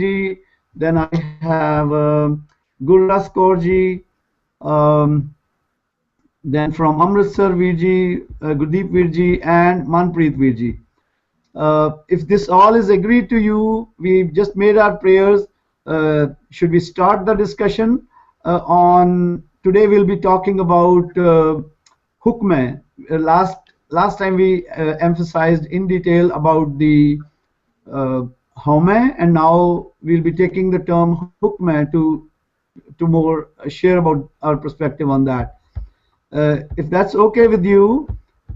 ji. Then I have Gurdas Kaur ji. Then from Amritsar Veer ji, Gurdeep Veer ji, and Manpreet Veer ji. If this all is agreed to you, we've just made our prayers. Should we start the discussion on today? We'll be talking about hukamai. Last time we emphasized in detail about the haumai, and now we'll be taking the term hukamai to more share about our perspective on that. If that's okay with you,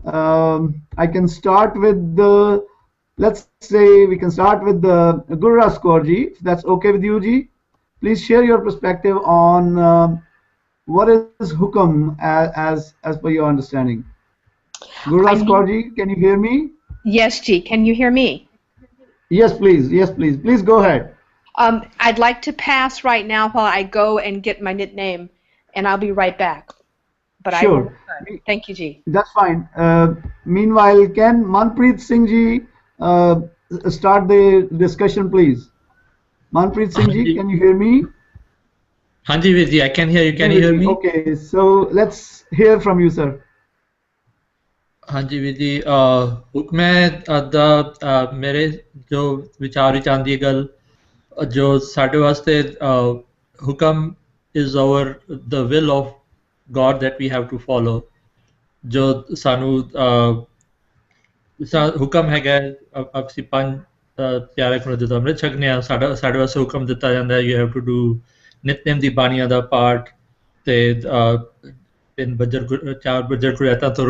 I can start with the. Let's say we can start with the Gurdas Kaur ji. If that's okay with you, ji, please share your perspective on what is hukam as per your understanding. Gurdas Kaur ji, can you hear me? Yes, ji. Can you hear me? Yes, please. Yes, please. Please go ahead. I'd like to pass right now while I go and get my nickname, and I'll be right back. But sure. Thank you, ji. That's fine. Meanwhile, can Manpreet Singh ji start the discussion, please? Manpreet Singh ji, can you hear me? Hanji Veer, I can hear you. Can you hear me? Okay, so let's hear from you, sir. Hanji Veer, hukamai da mere jo vichar chandi gal jo sade waste hukam is the will of God that we have to follow. Jo sanu हुक्म हैगा अब सी पंज प्यारे को जो हमने छकने आ साढ़े वास्ते हुक्म दिता जाता है you have to do नित्यम दी बानियां दा पाठ ते तीन बजर चार बजर को रहता तो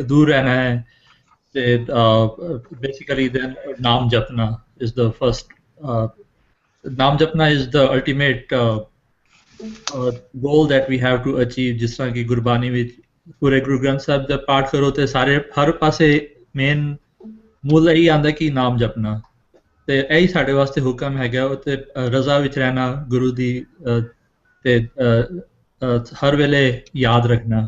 दूर रहना है ते basically then नाम जपना is the first नाम जपना is the ultimate goal that we have to achieve जिस तरह की गुरबानी विच पूरे गुरु ग्रंथ साहब दा पाठ करो ते सारे हर पासे मेन मूल यही आंदा कि नाम जपना ते यही साडे वास्ते हुक्म हैगा ते रजा विच रहना गुरु दी ते हर वेले याद रखना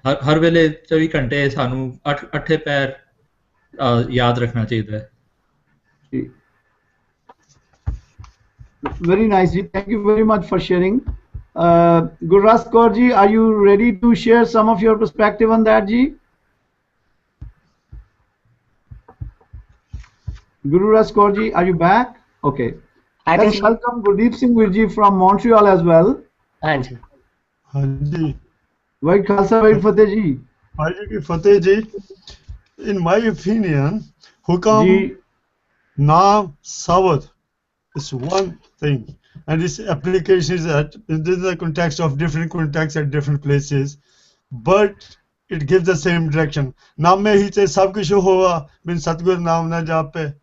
हर वेले 24 घंटे सानू अठे पैर याद रखना चाहिए है Very nice ji. Thank you very much for sharing. Gurdas Kaur ji, are you ready to share some of your perspective on that, ji? Gurdas Kaur ji, are you back? Okay. Let's welcome Gurdeep Singh Veer ji from Montreal as well. Hanji. Hanji. Vai Khalsa Vai Fateh ji. Vai Fateh ji. In my opinion, hukam naam sabad is one thing, and its application is that in the context of different contexts at different places, but it gives the same direction. Naam mein hi te sab kuch hova bin satgur naam na jape.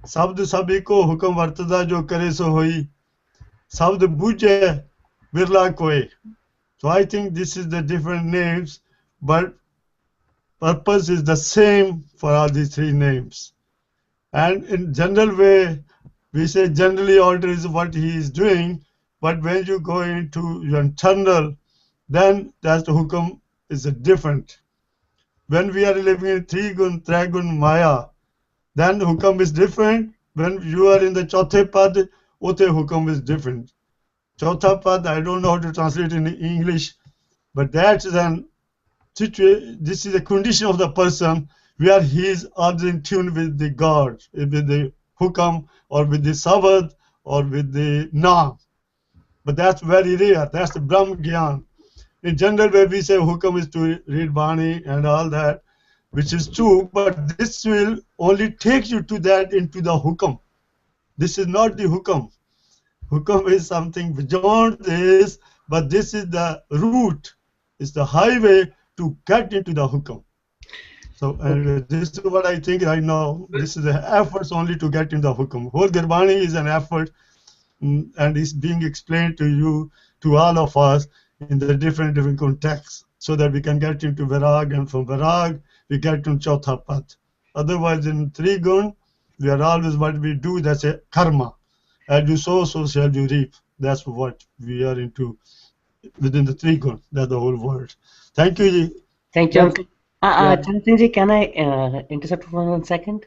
Sabd sabhi ko hukam vartada jo kare so hoi. Sabd bujhe virla koi. So I think this is the different names, but purpose is the same for all these three names. And in general way, we say generally order is what he is doing, but when you go into your internal, then that's the hukam is different. When we are living in Trigun, Tragun, Maya, then hukam is different. When you are in the Chauthe Pad, Ote hukam is different. Chautha Pad, I don't know how to translate in English, but that is an situation, this is a condition of the person where he is always in tune with the God, with the hukam, or with the sabad, or with the naam. But that's very rare. That's the Brahm Gyan. In general, where we say hukam is to read Bani and all that, which is true, but this will only take you to that into the hukam. This is not the hukam. Hukam is something beyond this, but this is the route, it's the highway to get into the hukam. So this is what I think right now. This is the efforts only to get in the hukam. Whole Gurbani is an effort, and is being explained to you, to all of us, in the different contexts, so that we can get into Virag, and from Virag we get to Chautha Pad. Otherwise, in Trigun, we are always what we do. That's a karma. As you sow, so shall you reap. That's what we are into within the Trigun. That's the whole world. Thank you, Ji. Thank you. Chantan ji, can I intercept for 1 second?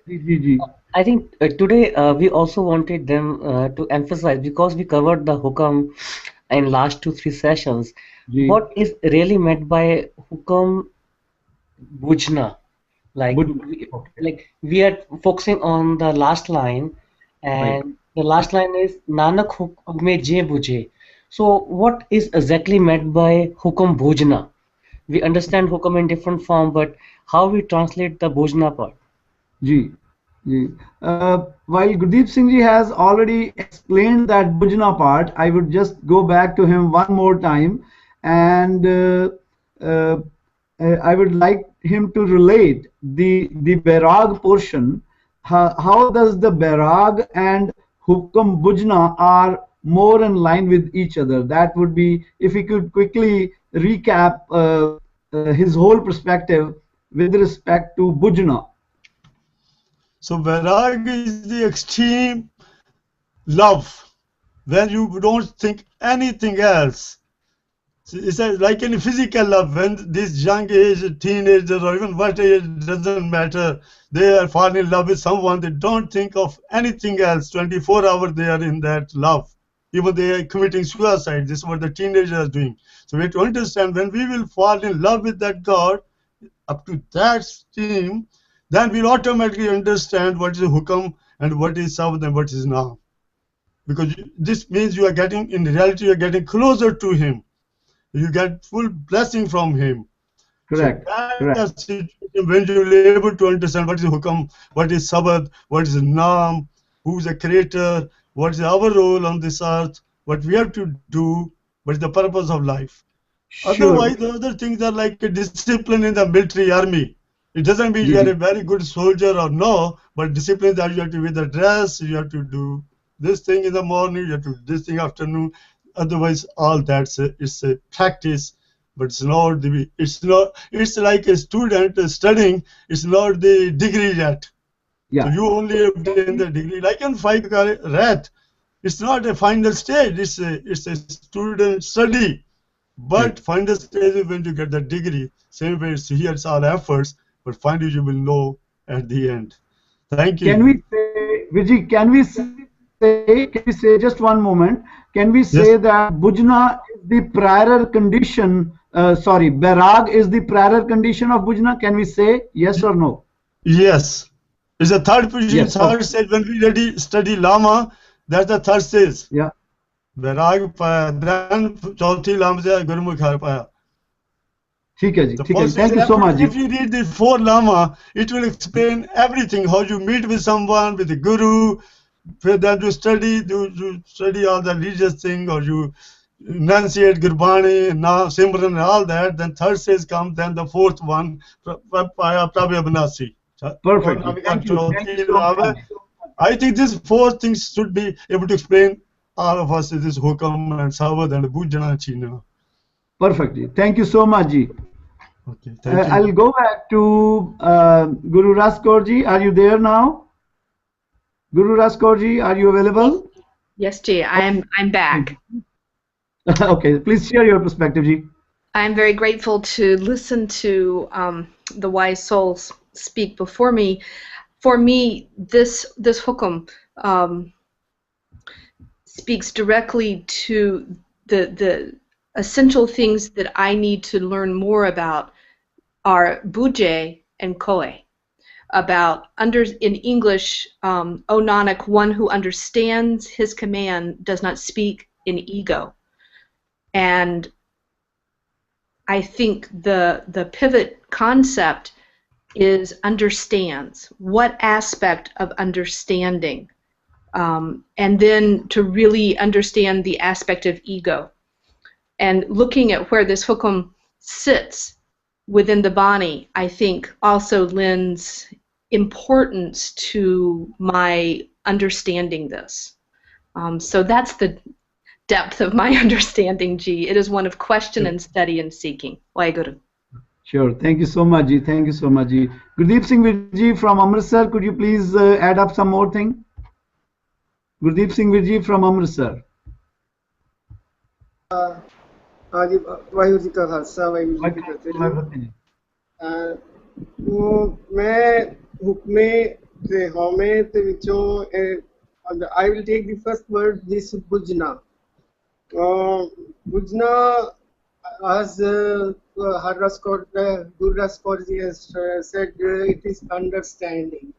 I think today we also wanted them to emphasize, because we covered the hukam in last 2 3 sessions. Ji What is really meant by hukam bujna? Like बुझना okay we are focusing on the last line, right and the last line is Nanak hukume je bujhe. So what is exactly meant by hukam bujna? We understand hukam in different form, but how we translate the bujna part? Ji ji while Gurdeep Singh ji has already explained that Bujna part, I would just go back to him one more time, and uh, I would like him to relate the Bairag portion. How does the Bairag and Hukam Bujna are more in line with each other? That would be if he could quickly recap his whole perspective with respect to Bujna. So Vairag is the extreme love, when you don't think anything else. It's like any physical love. When this young age, teenagers, or even what age, doesn't matter, they are falling in love with someone, they don't think of anything else. 24 hours they are in that love. Even they are committing suicide. This is what the teenagers are doing. So we have to understand, when we will fall in love with that God, up to that stream, then we'll automatically understand what is hukam and what is sabd and what is naam. Because this means you are getting, in reality, you are getting closer to him. You get full blessing from him. So Correct, that's correct. the situation when you're able to understand what is hukam, what is sabad, what is naam, who is the creator, what is our role on this earth, what we have to do, what is the purpose of life. Sure. Otherwise, the other things are like a discipline in the military army. It doesn't mean ji, you are ji. a very good soldier or no, but discipline that you have to wear the dress, you have to do this thing in the morning, you have to do this thing afternoon. Otherwise, all that's it's a practice, but it's not the it's like a student studying. It's not the degree yet. So Yeah, you only obtain the degree. Like in fight rat, it's not a final stage. It's a student study. right. But final stage is when you get the degree. Same way it's here, it's all efforts, but finally you will know at the end. Thank you. Can we say, Vijay, can we say just one moment? Can we say Yes. that Bujna is the prior condition? Sorry, Bairag is the prior condition of Bujna? Can we say yes or no? Yes. It's the third position, Yes. third Okay. stage. When we ready study Lama, that's the third stage. Yeah. Vairag paya. Then chauthi Lama se Gurmukh har paya. The ठीक है जी. first is Thank you so much ji. if you read the four Lama, it will explain everything, how you meet with someone, with the Guru, then you study all the religious thing, or you enunciate Gurbani, now Simran, and all that. Then third stage comes, then the fourth one, Paya Prabhyabnasi. Perfect ji. Thank you so much. I think these four things should be able to explain all of us, this Hukam and Sawad and Bujana China. Perfect ji. Thank you so much ji. Okay, thank you. I'll go back to Guru Raskor ji. Are you there now? Guru Raskor ji, are you available? Yes, Ji, I'm back. Okay, please share your perspective, Ji. I'm very grateful to listen to the wise souls speak before me. For me, this hukum speaks directly to the essential things that I need to learn more about are buje and koe. About in English, O Nanak, one who understands his command does not speak in ego. And I think the pivot concept is understands. What aspect of understanding? And then to really understand the aspect of ego. And looking at where this hukum sits within the Bani, I think also lends importance to my understanding this. So that's the depth of my understanding, Ji. It is one of question and study and seeking. Waheguru. Sure. Thank you so much, Ji. Thank you so much, Ji. Gurdeep Singh Virji from Amritsar, could you please add up some more thing? Gurdeep Singh Virji from Amritsar. हाँ जी वाहिगुरु जी का खालसा वाहिगुरु जी की फतेह जी। तो मैं हुक्मे The haumai the vichon I will take the first word, this bujna. Bujna, as Guru Raskorji has said, it is understanding.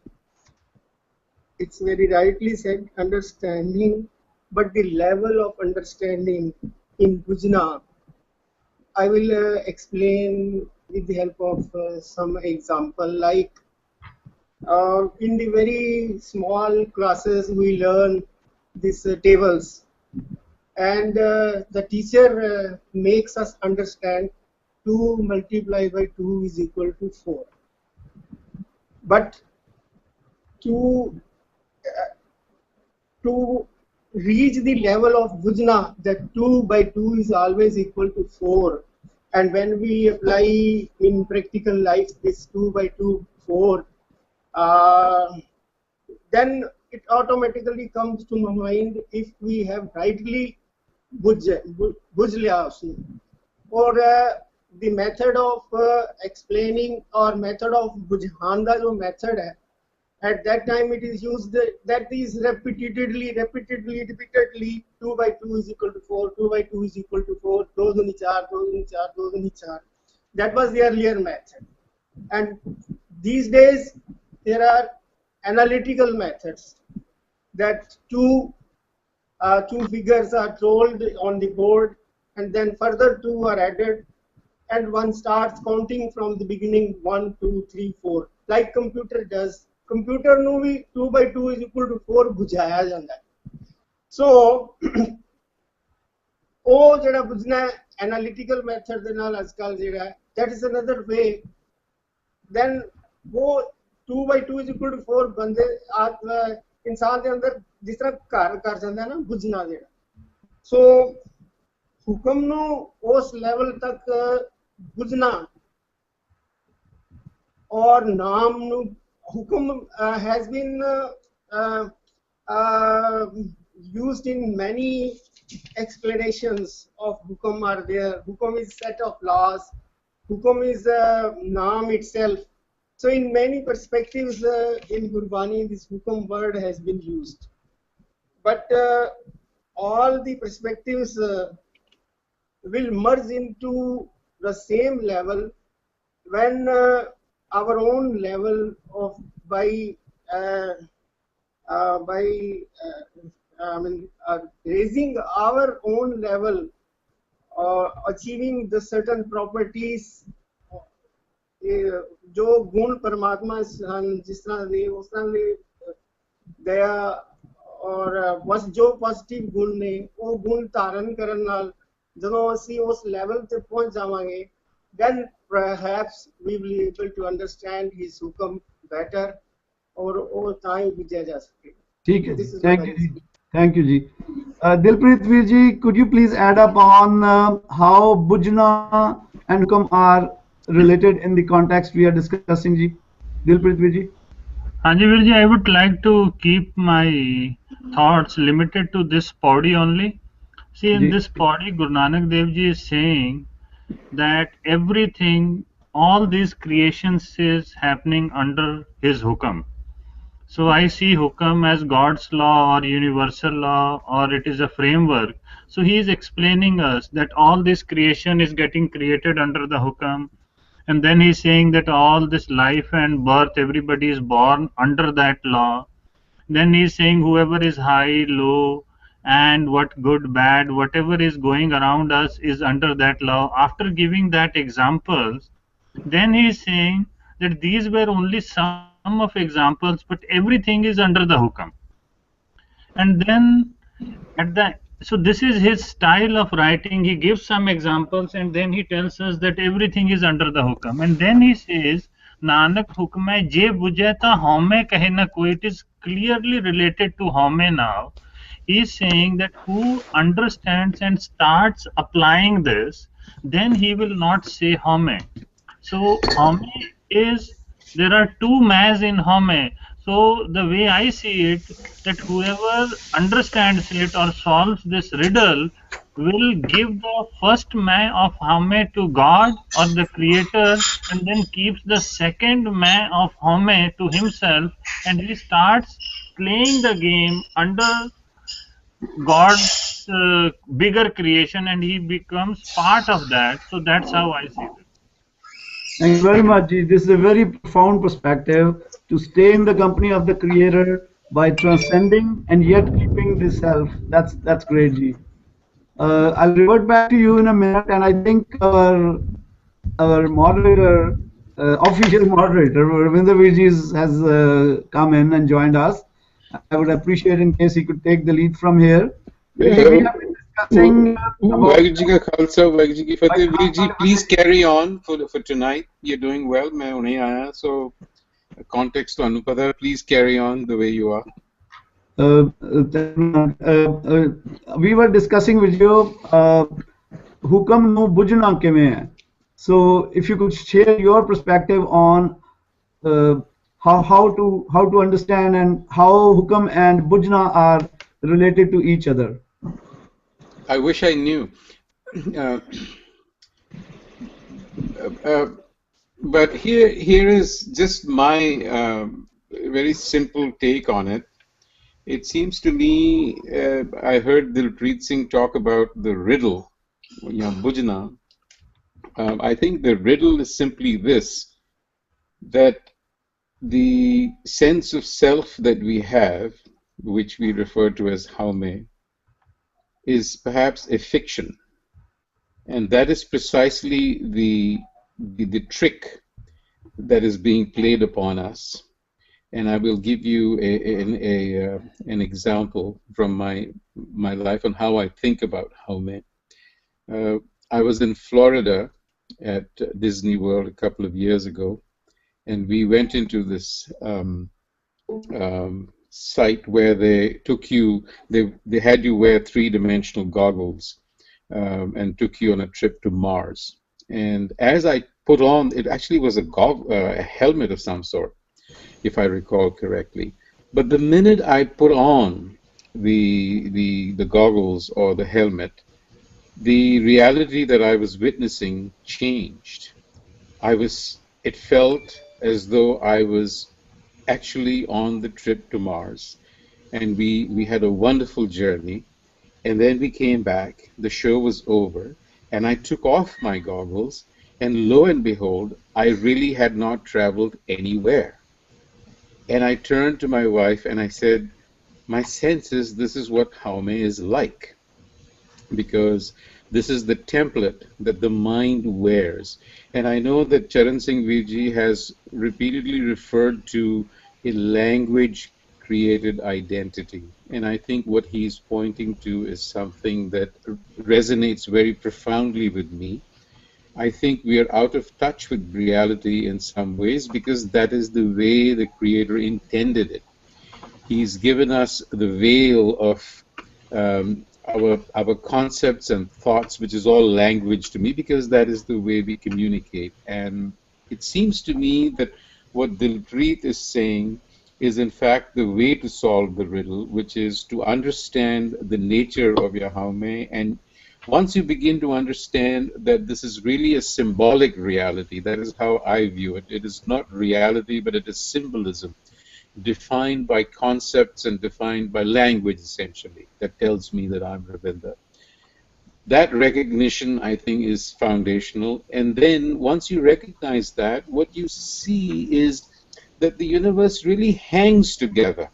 It's very rightly said, understanding, but the level of understanding in Bujna, I will explain with the help of some example. Like in the very small classes, we learn these tables, and the teacher makes us understand 2 multiplied by 2 is equal to 4. But to to reach the level of Bujna, that 2 by 2 is always equal to 4. And when we apply in practical life this 2 by 2, 4, then it automatically comes to my mind if we have rightly बुझ लिया उसने और the method of explaining or method of बुझान का जो method है at that time it is used that is repeatedly 2 by 2 is equal to 4, 2 by 2 is equal to 4, 2 दूनी 4, 2 दूनी 4, 2 दूनी 4. That was the earlier method, and these days there are analytical methods that two figures are told on the board, and then further 2 are added, and one starts counting from the beginning 1, 2, 3, 4, like computer does. Computer ਨੂੰ ਵੀ 2 by 2 is equal to 4 ਬੁਝਾਇਆ ਜਾਂਦਾ ਹੈ. So ਉਹ ਜਿਹੜਾ ਬੁਝਣਾ analytical method ਦੇ ਨਾਲ ਅੱਜਕੱਲ ਜਿਹੜਾ ਹੈ, that is another way. Then ਉਹ 2 by 2 is equal to 4 ਬੰਦੇ ਇਨਸਾਨ ਦੇ ਅੰਦਰ ਜਿਸ ਤਰ੍ਹਾਂ ਘਰ ਕਰ ਜਾਂਦਾ ਹੈ ਨਾ ਬੁਝਣਾ ਜਿਹੜਾ. ਸੋ ਹੁਕਮ ਨੂੰ ਉਸ ਲੈਵਲ ਤੱਕ ਬੁਝਣਾ ਔਰ ਨਾਮ ਨੂੰ hukum has been used in many explanations of hukum are there. Hukum is set of laws. Hukum is naam itself. So in many perspectives in Gurbani this hukum word has been used. But all the perspectives will merge into the same level when our own level of raising our own level, achieving the certain properties, जो गुण परमात्मा जिस तरह दे उस तरह दे दया और बस जो पॉजिटिव गुण ने वो गुण धारण करन नाल ਜਦੋਂ ਅਸੀਂ ਉਸ ਲੈਵਲ ਤੇ ਪਹੁੰਚ ਜਾਵਾਂਗੇ, then perhaps we will be able to understand his hukum better और वो ताई बुझा जा सके. ठीक है, thank you ji. Dilpreet Veer ji, could you please add up on how bujna and hukum are related in the context we are discussing ji? Dilpreet Veer ji. Hanji Veer ji, I would like to keep my thoughts limited to this Pauri only. See, in this Pauri, Guru Nanak Dev Ji is saying that everything, all these creations is happening under his hukam. So I see hukam as God's law or universal law, or it is a framework. So he is explaining us that all this creation is getting created under the hukam, and then he is saying that all this life and birth, everybody is born under that law. Then he is saying whoever is high, low, and what good, bad, whatever is going around us is under that law. After giving that examples, then he is saying that these were only some of examples, but everything is under the hukam. And then so this is his style of writing. He gives some examples and then he tells us that everything is under the hukam. And then he says, Nanak hukamai je bujhe ta haumai kahe na koi. It is clearly related to haumai now. He is saying that who understands and starts applying this, then he will not say haumai. So haumai is, there are two mas in haumai. So the way I see it, that whoever understands it or solves this riddle will give the first mai of haumai to God or the creator, and then keeps the second mai of haumai to himself, and he starts playing the game under God's bigger creation, and he becomes part of that. So that's how I see it. Thank you very much, Ji. This is a very profound perspective to stay in the company of the Creator by transcending and yet keeping the self. That's great, Ji. I'll revert back to you in a minute, and I think our moderator, official moderator, Ravinder Virji has come in and joined us. I would appreciate in case he could take the lead from here. We have been discussing Waheguru Ji ka Khalsa, Waheguru Ji ki Fateh. Veer Ji, please carry on for tonight. You're doing well. मैं उन्हें आया, so context to Anupada. Please carry on the way you are. We were discussing with you hukam no bujna ke mein hai. So if you could share your perspective on how to understand and how hukam and bujna are related to each other. I wish I knew. But here is just my very simple take on it. It seems to me, I heard Dilpreet Singh talk about the riddle, bujna. I think the riddle is simply this, that the sense of self that we have, which we refer to as haumai, is perhaps a fiction. And that is precisely the trick that is being played upon us. And I will give you an example from my life on how I think about haumai. I was in Florida at Disney World a couple of years ago, and we went into this site where they took you, they had you wear three-dimensional goggles and took you on a trip to Mars. And as I put on, it actually was a helmet of some sort, if I recall correctly. But the minute I put on the goggles or the helmet, the reality that I was witnessing changed. It felt as though I was actually on the trip to Mars, and we had a wonderful journey. And then we came back, the show was over, and I took off my goggles, and lo and behold, I really had not traveled anywhere. And I turned to my wife and I said, my sense is this is what haumai is like, because this is the template that the mind wears. And I know that Charan Singh Virji has repeatedly referred to a language created identity. And I think what he's pointing to is something that resonates very profoundly with me. I think we are out of touch with reality in some ways because that is the way the Creator intended it. He's given us the veil of our concepts and thoughts, which is all language to me, because that is the way we communicate. And it seems to me that what Dilpreet is saying is in fact the way to solve the riddle, which is to understand the nature of your haumai. And once you begin to understand that this is really a symbolic reality, that is how I view it. It is not reality, but it is symbolism, defined by concepts and defined by language, essentially, that tells me that I'm Ravinder. That recognition, I think, is foundational. And then once you recognize that, what you see is that the universe really hangs together.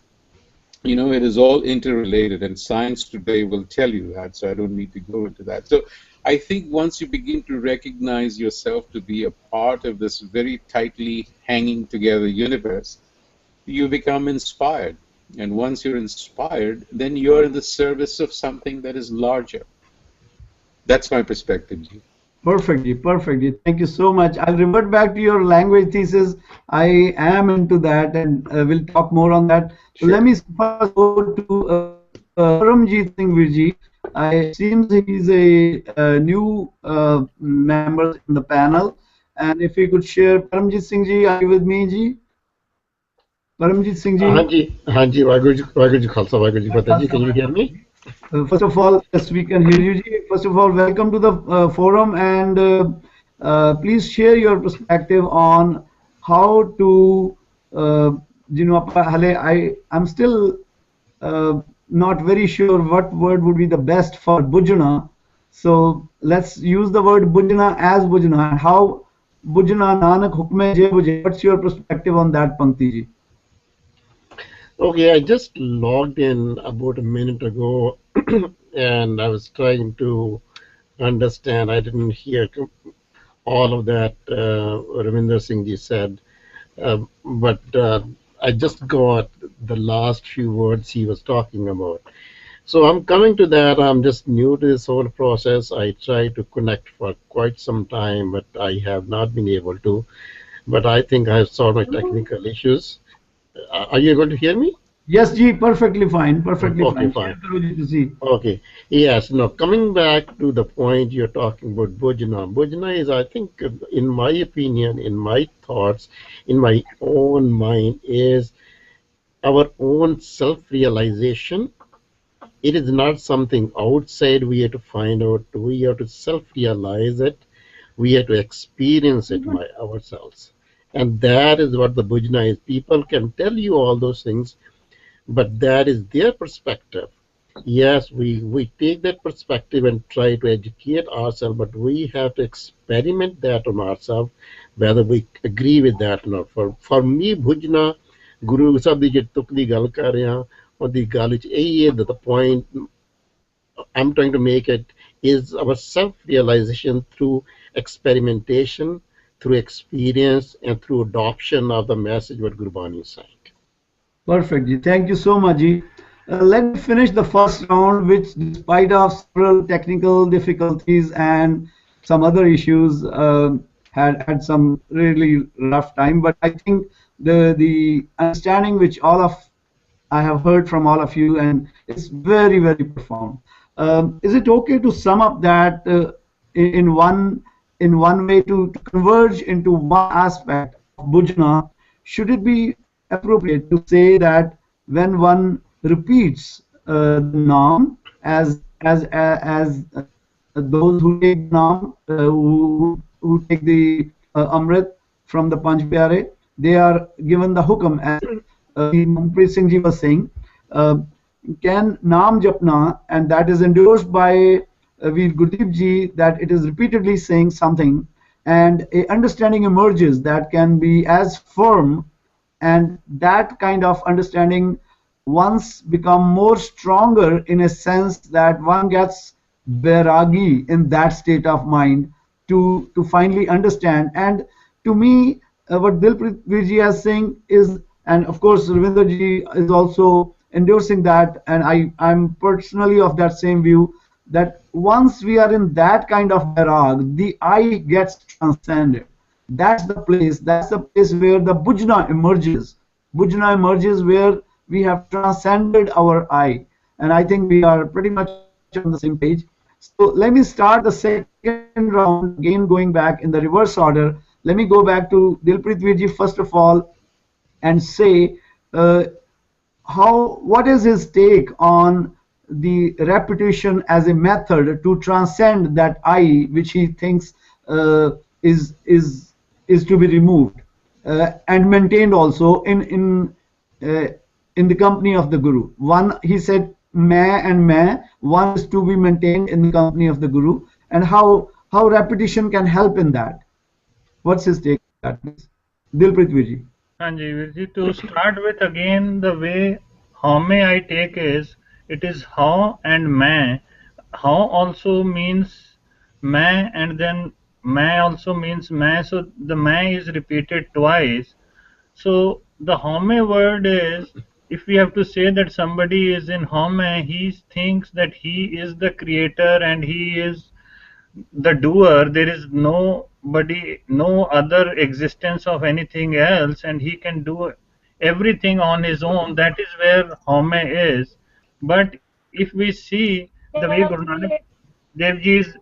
You know, it is all interrelated, and science today will tell you that, so I don't need to go into that. So I think once you begin to recognize yourself to be a part of this very tightly hanging together universe, you become inspired. And once you're inspired, then you're in the service of something that is larger. That's my perspective, Ji. Perfectly, perfectly. Thank you so much. I'll revert back to your language thesis. I am into that, and we'll talk more on that. So let me first go to Paramjit Singh Virji. It seems he's a new member in the panel. And if you could share, Paramjit Singh Ji, are you with me, Ji? Paramjit Singh Ji? Hanji, Waheguru Ji Khalsa, Waheguru Ji Fateh Ji. Can you hear me? First of all, yes, we can hear you, Ji. First of all, welcome to the forum, and please share your perspective on how to, uh, I'm still not very sure what word would be the best for bujana. So let's use the word bujana as bujana, and how bujana nanak hukme je buje. What's your perspective on that, Pankti Ji? Okay, I just logged in about a minute ago and I was trying to understand. I didn't hear all of that Ravinder Singh ji said, but I just got the last few words he was talking about. So I'm coming to that. I'm just new to this whole process. I tried to connect for quite some time, but I have not been able to. But I think I have solved my technical issues. Are you able to hear me? Yes, Ji, perfectly fine, perfectly Okay, fine. fine. Share karo Ji tusi. Okay. Yes. Now, coming back to the point you're talking about, Bhojana. Bhojana is, I think, in my opinion, in my thoughts, in my own mind, is our own self-realization. It is not something outside we have to find out. We have to self-realize it. We have to experience it by ourselves. And that is what the Bhojana is. People can tell you all those things, but that is their perspective. Yes, we take that perspective and try to educate ourselves, but we have to experiment that on ourselves, whether we agree with that or not. For me, Bhujna, Guru Sahib ਦੀ ਜਿਹੜੀ ਤੁਕ ਦੀ ਗੱਲ ਕਰ ਰਿਹਾ ਉਹਦੀ ਗੱਲ ਵਿੱਚ ਇਹੀ ਹੈ that the point I'm trying to make it is our self-realization through experimentation, through experience, and through adoption of the message what Gurbani is saying. Perfect, Ji. Thank you so much, Ji. Let me finish the first round, which, despite of several technical difficulties and some other issues, had some really rough time. But I think the understanding which all of I have heard from all of you, and it's very, very profound. Is it okay to sum up that in one way to converge into one aspect of bhujana? Should it be appropriate to say that when one repeats the naam as those who take naam, who take the amrit from the Panch Pyare, they are given the hukam, as Manpreet Singh ji was saying, can Naam Japna, and that is endorsed by Veer Gurdeep ji, that it is repeatedly saying something, and a understanding emerges that can be as firm, and that kind of understanding once become more stronger in a sense that one gets bairagi in that state of mind to finally understand. And to me, what Dilpreet Virji is saying is, and of course Ravinder ji is also endorsing that, and I'm personally of that same view, that once we are in that kind of bairag, the I gets transcended. That's the place where the bhujna emerges. Bhujna emerges where we have transcended our I. And I think we are pretty much on the same page. So let me start the second round, again going back in the reverse order. Let me go back to Dilpreet Virji first of all and say what is his take on the repetition as a method to transcend that I, which he thinks is to be removed and maintained also in the company of the Guru. One, he said, main, one is to be maintained in the company of the Guru, and how repetition can help in that. What's his take on that, please? Dilpreet Virji. Hanji, Virji, to start with, again, the way haumai I take is, it is how and main. How also means main, and then main also means main, so the main is repeated twice. So the haumai word is, if we have to say that somebody is in haumai, he thinks that he is the creator and he is the doer. There is nobody, no other existence of anything else, and he can do everything on his own. That is where haumai is. But if we see the way Guru Nanak Dev Ji is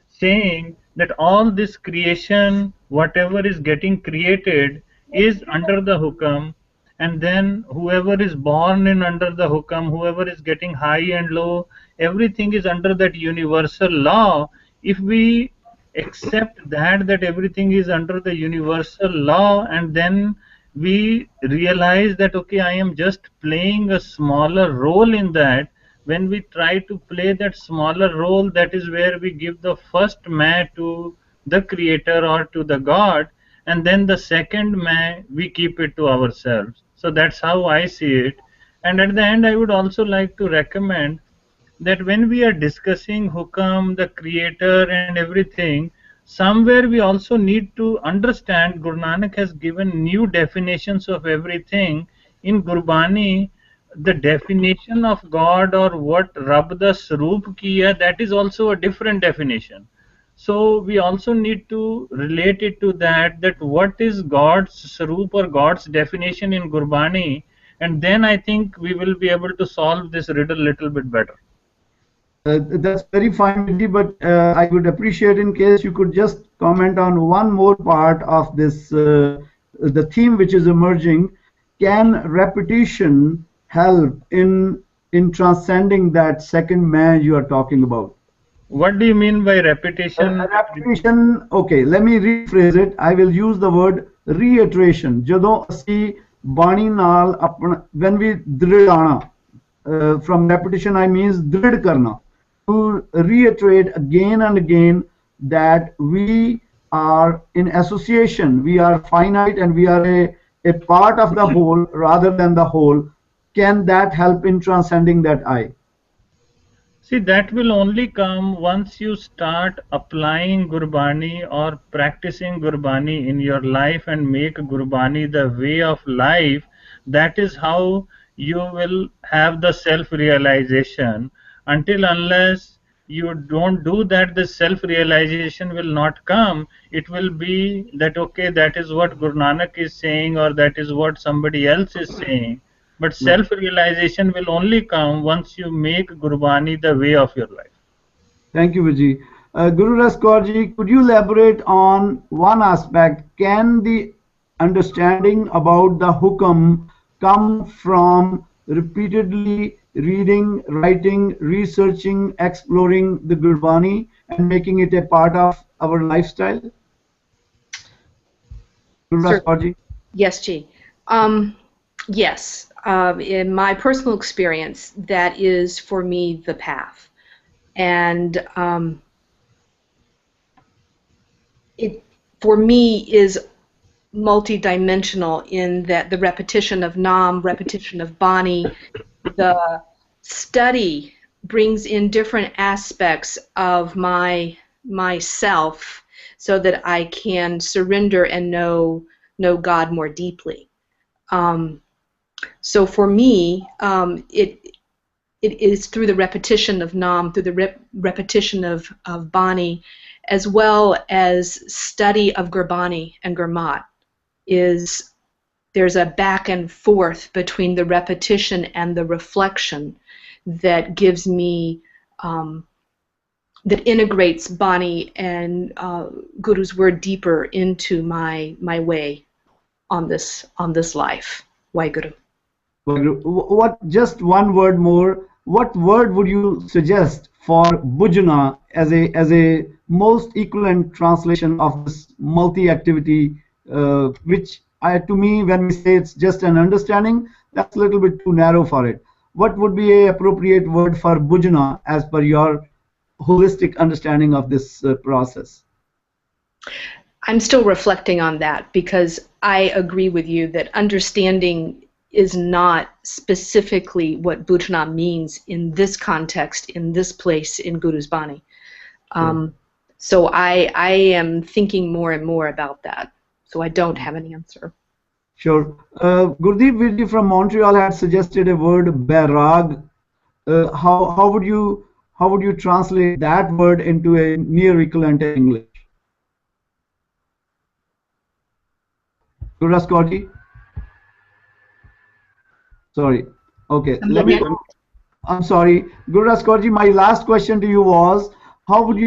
saying that all this creation, whatever is getting created, is under the hukam, and then whoever is born in under the hukam, whoever is getting high and low, everything is under that universal law. If we accept that everything is under the universal law, and then we realize that okay, I am just playing a smaller role in that. When we try to play that smaller role, that is where we give the first man to the creator or to the god, and then the second man we keep it to ourselves. So that's how I see it. And at the end, I would also like to recommend that when we are discussing hukam, the creator and everything, somewhere we also need to understand Guru Nanak has given new definitions of everything. In Gurbani, the definition of God or what Rab da Swaroop kiya, that is also a different definition. So we also need to relate it to that what is God's Swaroop or God's definition in Gurbani, and then I think we will be able to solve this riddle a little bit better. That's very fine, Vijay, but I would appreciate in case you could just comment on one more part of this, the theme which is emerging. Can repetition help in transcending that second man you are talking about? What do you mean by repetition? Repetition, okay, let me rephrase it. I will use the word reiteration. ਜਦੋਂ ਅਸੀਂ ਬਾਣੀ ਨਾਲ ਆਪਣਾ, when we ਦ੍ਰਿੜਾਣਾ, from repetition I means ਦ੍ਰਿੜ ਕਰਨਾ, to reiterate again and again that we are in association, we are finite and we are a part of the whole rather than the whole. Can that help in transcending that I? See, that will only come once you start applying Gurbani or practicing Gurbani in your life and make Gurbani the way of life. That is how you will have the self-realization. Until unless you don't do that, the self-realization will not come. It will be that, okay, that is what Guru Nanak is saying or that is what somebody else is saying. But self-realization will only come once you make Gurbani the way of your life. Thank you, Vijay. Guru Ras Kaurji, could you elaborate on one aspect? Can the understanding about the hukam come from repeatedly reading, writing, researching, exploring the Gurbani and making it a part of our lifestyle? Guru Ras Kaurji? Yes, Ji. Yes. In my personal experience, that is for me the path, and it for me is multidimensional in that the repetition of Nam, repetition of Bani, the study brings in different aspects of myself, so that I can surrender and know God more deeply. So for me, it is through the repetition of Nam, through the repetition of Bani, as well as study of Gurbani and Gurmat. There's a back and forth between the repetition and the reflection that gives me, that integrates Bani and Guru's word deeper into my way on this life. Waheguru. What, just one word more, what word would you suggest for bhujana as a most equivalent translation of this multi-activity, which to me, when we say it's just an understanding, that's a little bit too narrow for it. What would be an appropriate word for bhujana as per your holistic understanding of this process? I'm still reflecting on that, because I agree with you that understanding is not specifically what bhujana means in this context, in this place, in Guru's Bani. So I am thinking more and more about that. So I don't have an answer. Sure. Gurdeep Virji from Montreal had suggested a word, bairag. How would you translate that word into a near equivalent in English? Guru Ras Kaurji? Sorry. Okay. I'm sorry. Guru Ras Kaurji, my last question to you was, how would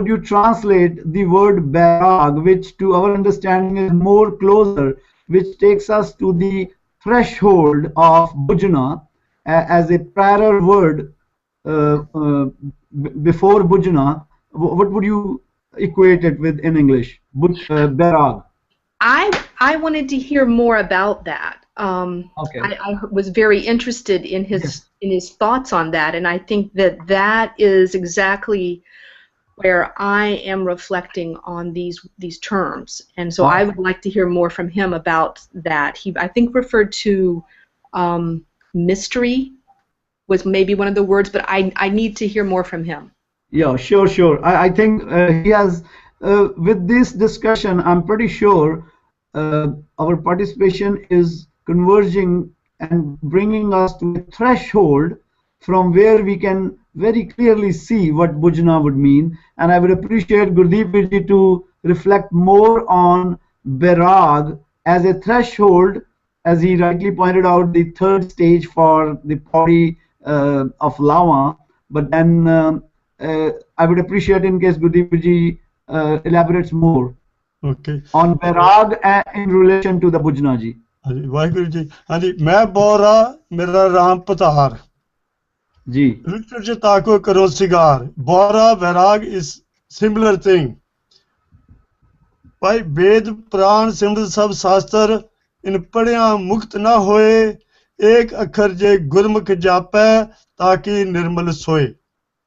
you translate the word bairag, which to our understanding is more closer, which takes us to the threshold of bhujana as a prior word before bhujana, what would you equate it with in English? Berag. I wanted to hear more about that. Okay. I was very interested in his thoughts on that, and I think that is exactly where I am reflecting on these terms, and so I would like to hear more from him about that. He, I think, referred to mystery was maybe one of the words, but I need to hear more from him. Yeah, sure. I think he has, with this discussion, I'm pretty sure our participation is converging and bringing us to a threshold from where we can very clearly see what bhujana would mean. And I would appreciate Gurdeep Virji to reflect more on berag as a threshold, as he rightly pointed out, the third stage for the Pauri of lava. But then I would appreciate in case Gurdeep Virji elaborates more on berag in relation to the bhujana ji. Waheguru ji ਹਾਂਜੀ ਮੈਂ ਬੋਰਾ ਮੇਰਾ ਰਾਮ ਪਤਾਰ ਜੀ ਰਿਚਰ ਚ ਤਾਕੋ ਕਰੋ cigar Bora ਵੈਰਾਗ is similar thing ਭਾਈ वेद प्राण सिमरत सब शास्त्र इन पढ़िया मुक्त ना होए एक अखर जे गुरमुख जापै ताकि निर्मल सोए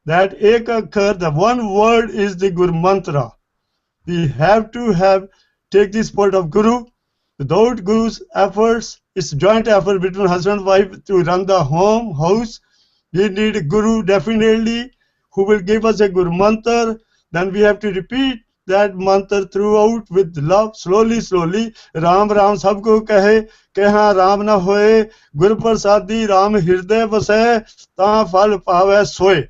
that एक अखर the one word is the Gur mantra we have to take the support of Guru. Without Guru's efforts, it's joint effort between husband and wife to run the house. We need a Guru definitely who will give us a Guru mantra. Then we have to repeat that mantra throughout with love, slowly. Ram Ram sabko kahe, keha Ram na hoye. Guru prasadi Ram hirday vasai, ta phal pave soe.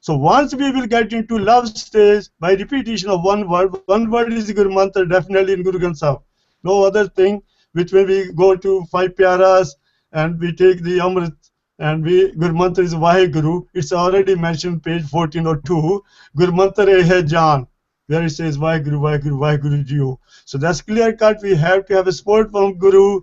So once we will get into love stage by repetition of one word is the Guru mantra definitely in Guru Granth Sahib. No other thing, which when we go to 5 Pyaras and we take the Amrit and Guru Mantra is Vaheguru, it's already mentioned page 1402, Guru Mantra hai Jaan, where it says Vaheguru Jiyo. So that's clear cut, we have to have a support from Guru.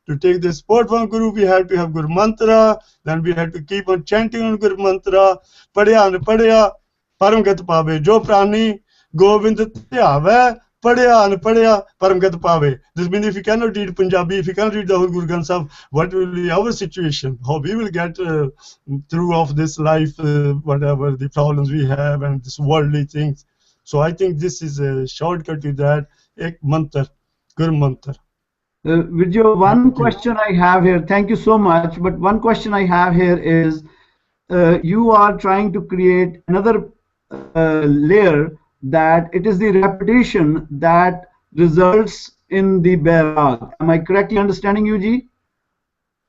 To take the support from Guru, we have to have Guru Mantra, then we have to keep on chanting on Guru Mantra, Padya, Paramgat Pave, Jo Prani, Govind Tyave, Padya, Paramgat Pave. This means if you cannot read Punjabi, if you cannot read the whole Guru Granth Sahib, what will be our situation? How we will get through of this life, whatever the problems we have and this worldly things. So I think this is a shortcut to that, Ek Mantar, Guru Mantar. Vidya, one question I have here, thank you so much, but one question I have here is, you are trying to create another layer that it is the repetition that results in the berag. Am I correctly understanding you, Ji?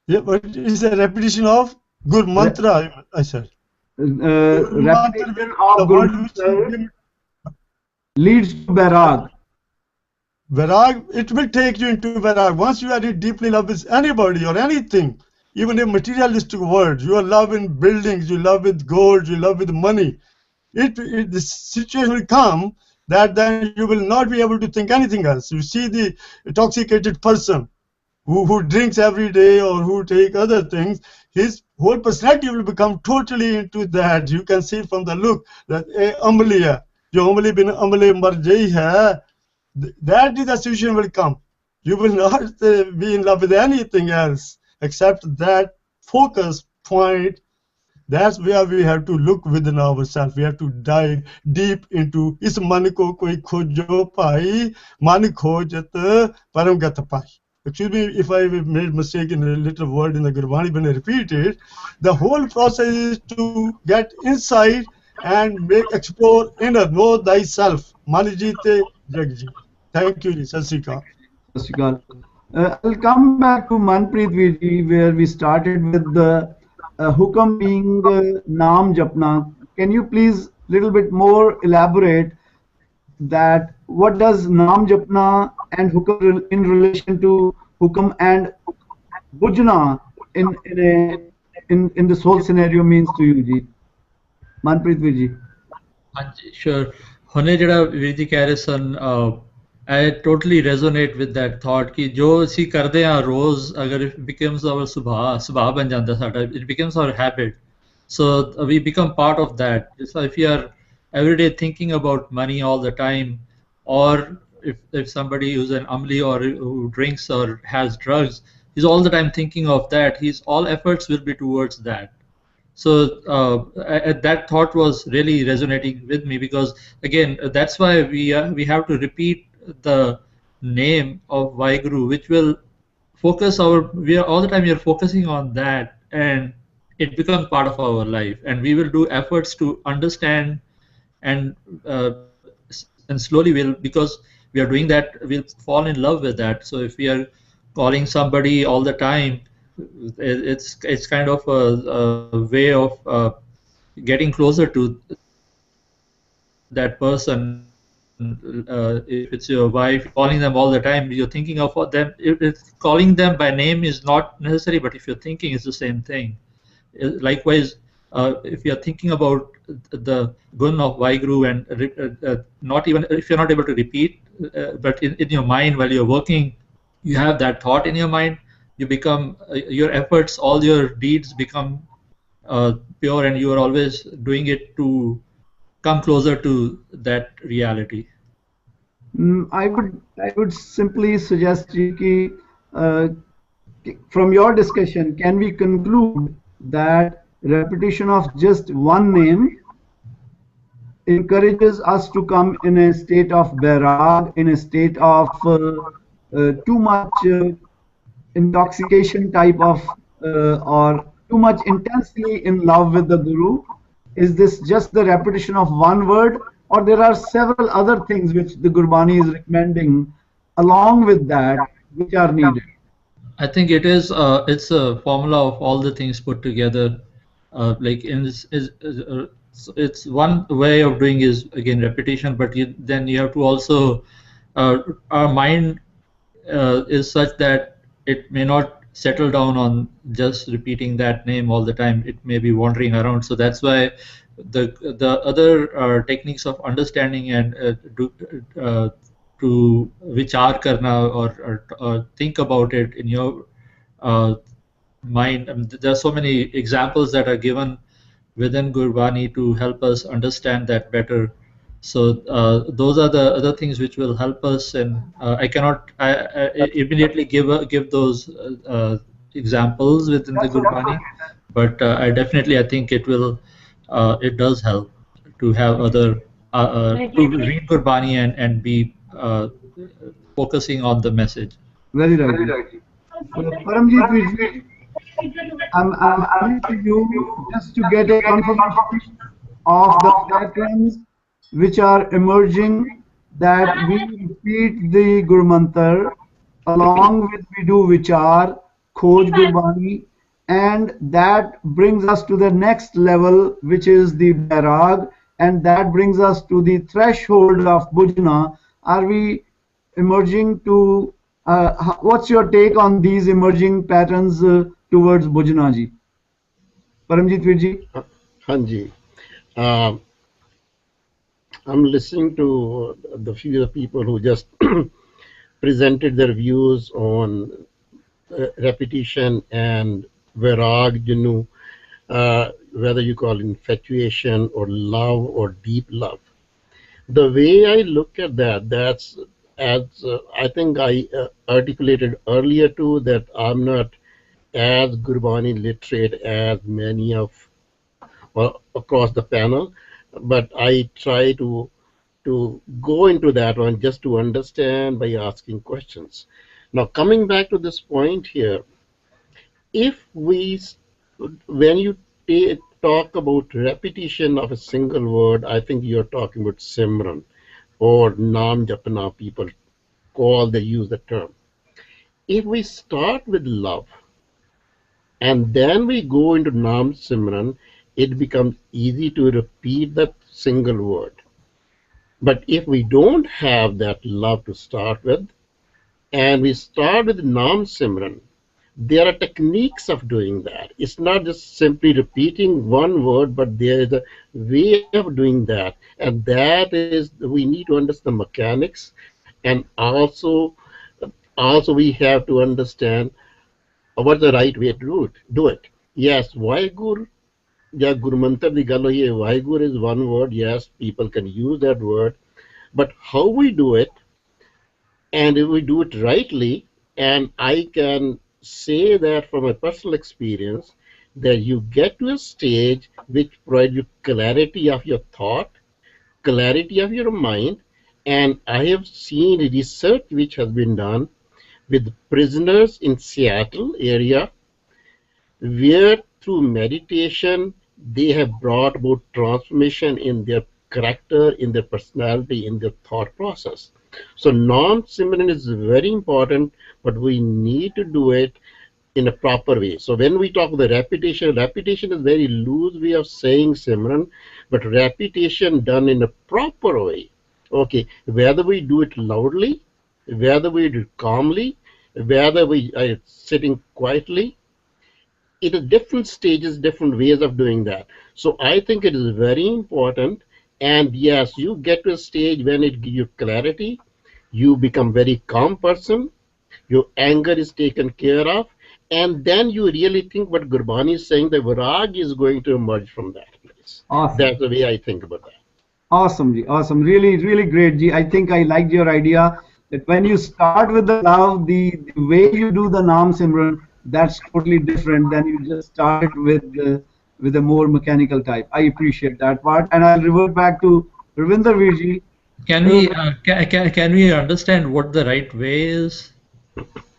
Yeah, but it's a repetition of Guru Mantra, I said. Repetition of Guru Mantra leads to berag. Vairag, it will take you into Vairag. Once you are in deeply love with anybody or anything, even a materialistic world, you are love in buildings, you love with gold, you love with money. The situation will come that then you will not be able to think anything else. You see the intoxicated person who drinks every day or who take other things, his whole personality will become totally into that. You can see from the look that Amli hai, jo Amli bin Amli mar jai hai, that is the situation will come. You will not be in love with anything else except that focus point. That's where we have to look within ourselves. We have to dive deep into is man ko koi khojo pai, man khojat paramgat pai. Excuse me if I made mistake in a little word in the Gurbani when I repeat it. The whole process is to get inside and explore inner, know thyself. Manijite Jagji. Thank you, Sasika. I'll come back to Manpreet Virji, where we started with the hukam being naam japna. Can you please little bit more elaborate that what does naam japna and hukam in relation to hukam and bhujana in this whole scenario means to you, Ji? Manpreet Virji. Sure. ਹੁਣੇ ਜਿਹੜਾ ਵੀਰ ਜੀ ਕਹਿ ਰਹੇ ਸਨ I totally resonate with that thought कि जो ਅਸੀਂ ਕਰਦੇ ਹਾਂ रोज अगर it becomes our ਸੁਭਾਅ ਬਣ ਜਾਂਦਾ ਸਾਡਾ, it becomes our habit. So we become part of that. So if you are every day thinking about money all the time, or if somebody who's an amli or who drinks or has drugs, he's all the time thinking of that. His all efforts will be towards that. So that thought was really resonating with me, because again that's why we have to repeat the name of Vaheguru, which will focus we are all the time we are focusing on that, and it becomes part of our life, and we will do efforts to understand, and and slowly we'll, because we are doing that, we'll fall in love with that. So if we are calling somebody all the time, it's kind of a way of getting closer to that person. If it's your wife, you're calling them all the time, you're thinking of them. If calling them by name is not necessary, but if you're thinking, it's the same thing. Likewise, if you're thinking about the gun of Vaheguru, and not even if you're not able to repeat, but in your mind while you're working, you have that thought in your mind, you become your efforts, all your deeds become pure, and you are always doing it to come closer to that reality. I would simply suggest कि from your discussion, can we conclude that repetition of just one name encourages us to come in a state of bairag, in a state of too much intoxication type of, or too much intensely in love with the Guru? Is this just the repetition of one word, or there are several other things which the Gurbani is recommending along with that which are needed? I think it's a formula of all the things put together. Like it's one way of doing is again repetition, but then you have to also our mind is such that it may not settle down on just repeating that name all the time. It may be wandering around. So that's why the other techniques of understanding and to vichar karna, or think about it in your mind. I mean, there are so many examples that are given within Gurbani to help us understand that better. So those are the other things which will help us, and I cannot immediately give those examples within the Gurbani, but I think it does help to have other to read Gurbani and be focusing on the message. Very right. Paramjit Virji, I'm coming to you just to get a confirmation of the patterns which are emerging, that we repeat the Guru Mantar along with we do Vichaar, Khoj Gurbani, and that brings us to the next level, which is the Bairag, and that brings us to the threshold of Bhujna. Are we emerging to, what's your take on these emerging patterns towards Bhujna ji? Paramjit Virji? Hanji. I'm listening to the few people who just presented their views on repetition and virag, whether you call it infatuation or love or deep love. The way I look at that's as I think I articulated earlier too, that I'm not as Gurbani literate as many of across the panel, but I try to go into that one just to understand by asking questions. Now, coming back to this point here, when you talk about repetition of a single word, I think you're talking about Simran or Nam Japana, people they use the term. If we start with love and then we go into Nam Simran, it becomes easy to repeat that single word. But if we don't have that love to start with, and we start with Nam Simran, there are techniques of doing that. It's not just simply repeating one word, but there is a way of doing that. And that is, we need to understand the mechanics And also we have to understand what's the right way to do it. Yes, Vaigur, yeah, Guru Mantar di ਗੱਲ ਹੋਈ ਹੈ, Vaigur is one word. Yes, people can use that word, but how we do it, and if we do it rightly, and I can say that from a personal experience, that you get to a stage which provides you clarity of your thought, clarity of your mind, and I have seen research which has been done with prisoners in Seattle area, where through meditation they have brought about transformation in their character, in their personality, in their thought process. So non-Simran is very important, but we need to do it in a proper way. So when we talk about repetition, repetition is very loose way of saying Simran, but repetition done in a proper way. Okay, whether we do it loudly, whether we do it calmly, whether we are sitting quietly, it is different stages, different ways of doing that. So I think it is very important. And yes, you get to a stage when it gives you clarity, you become very calm person, your anger is taken care of, and then you really think what Gurbani is saying, the virag is going to emerge from that place. Awesome. That's the way I think about that. Awesome, Ji. Awesome. Really, really great, Ji. I think I liked your idea that when you start with the love, the way you do the Naam Simran, that's totally different than you just start it with a more mechanical type. I appreciate that part, and I'll revert back to Ravinder Virji. Can we understand what the right way is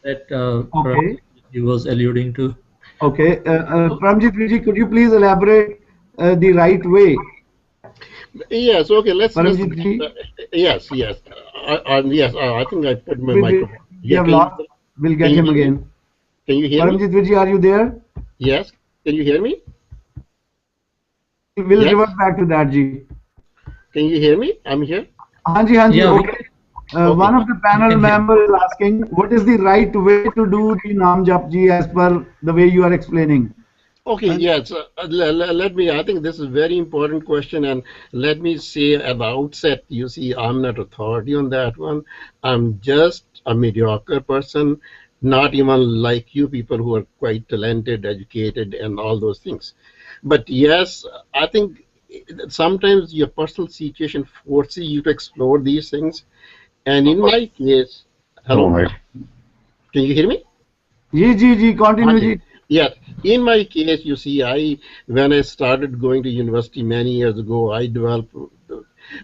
that Okay. he was alluding to? Okay, Paramjit Virji, could you please elaborate the right way? Yes. Okay. Let's. Paramjit Ji? Yes. Yes. Yes. I think I put my microphone. We have lost. We'll get him again. Can you hear me? Paramjit Virji, are you there? Yes. Can you hear me? We'll Yes. revert back to that, Ji. Can you hear me? I'm here. Hanji, Hanji, Yeah, okay. One of the panel members is asking, what is the right way to do the Naam Japji as per the way you are explaining? Okay, yes. Let me, I think this is a very important question, and let me say at the outset, you see, I'm not authority on that one. I'm just a mediocre person, not even like you people who are quite talented, educated, and all those things. But yes, I think sometimes your personal situation forces you to explore these things. And in my case, hello, can you hear me? Ji, continue, Ji. Yes. In my case, you see, when I started going to university many years ago, I developed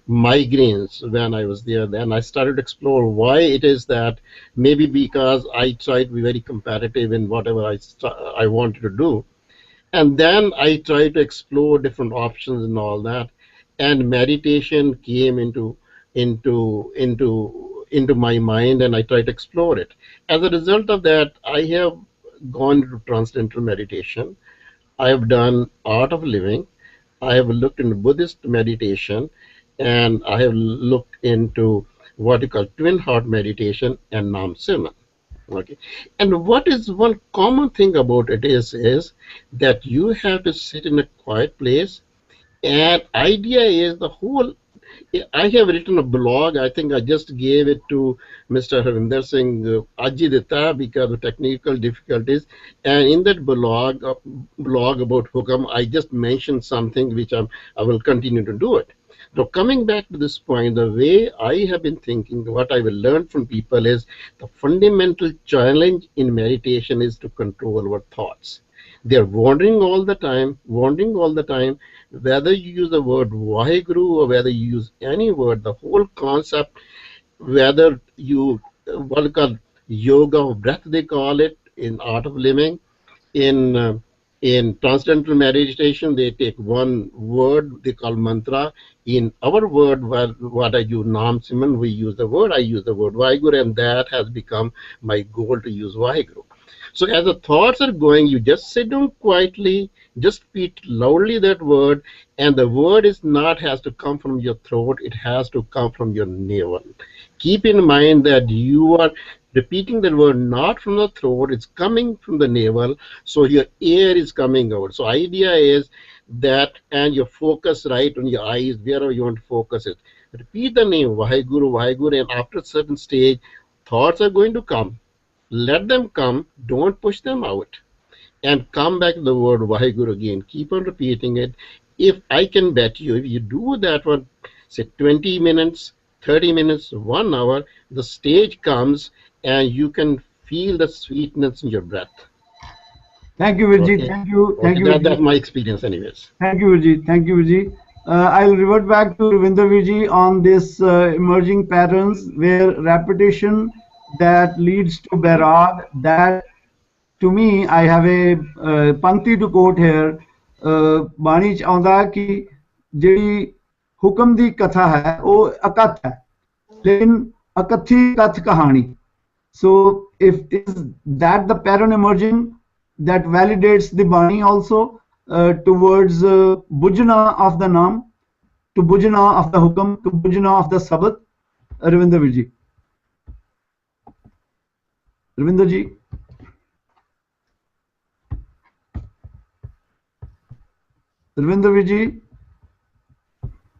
migraines when I was there. Then I started to explore why it is that, maybe because I tried to be very competitive in whatever I wanted to do. And then I tried to explore different options and all that. And meditation came into my mind, and I tried to explore it. As a result of that, I have gone into transcendental meditation. I have done art of living. I have looked into Buddhist meditation, and I have looked into what you call twin heart meditation and Nam Simran. Okay, and what is one common thing about it is that you have to sit in a quiet place, and idea is the whole. I have written a blog. I think I just gave it to Mr. Harvinder Singh Ajidita because of technical difficulties. And in that blog about Hukam, I just mentioned something which I will continue to do it. So coming back to this point, the way I have been thinking, what I will learn from people is the fundamental challenge in meditation is to control our thoughts. They're wandering all the time, whether you use the word Vaheguru or whether you use any word, the whole concept, whether you, what you call yoga of breath, they call it in art of living, in transcendental meditation, they take one word, they call mantra. In our word, what I use, Naam Simran, we use the word, I use the word Vaheguru, and that has become my goal to use Vaheguru. So as the thoughts are going, you just sit down quietly, just repeat loudly that word, and the word is not has to come from your throat, it has to come from your navel. Keep in mind that you are repeating the word not from the throat, it's coming from the navel, so your air is coming out. So idea is that, and your focus right on your eyes, wherever you want to focus it. Repeat the name Vaheguru, Vaheguru, and after a certain stage, thoughts are going to come. Let them come, don't push them out. And come back to the word Vaheguru again. Keep on repeating it. If I can bet you, if you do that for, say, 20 minutes, 30 minutes, 1 hour, the stage comes and you can feel the sweetness in your breath. Thank you, Virji. Okay. Thank you. Okay, Thank you, Virji. that's my experience, anyways. Thank you, Virji. Thank you, Virji. I'll revert back to Ravinder Virji on this emerging patterns where repetition that leads to Bairag. That, to me, I have a pankti to quote here. ਬਾਣੀ ਚ ਆਉਂਦਾ ਕਿ ਜਿਹੜੀ ਹੁਕਮ ਦੀ ਕਥਾ ਹੈ ਉਹ ਅਕਥ ਹੈ ਲੇਕਿਨ ਅਕਥੀ ਕਥ ਕਹਾਣੀ. So if is that the pattern emerging that validates the Bani also towards bujna of the Naam, to bujna of the Hukam, to bujna of the Sabat? Ravinder Virji. Ravinder ji. Ravinder Virji.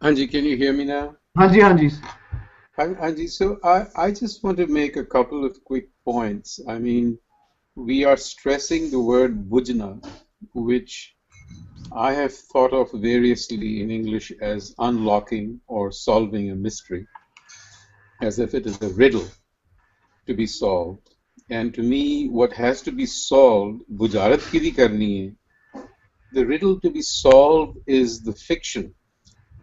Anji, can you hear me now? Hanji, Hanji. Anji, so I just want to make a couple of quick points. I mean, we are stressing the word bujna, which I have thought of variously in English as unlocking or solving a mystery, as if it is a riddle to be solved. And to me, what has to be solved, bujarat kidi karni hai. The riddle to be solved is the fiction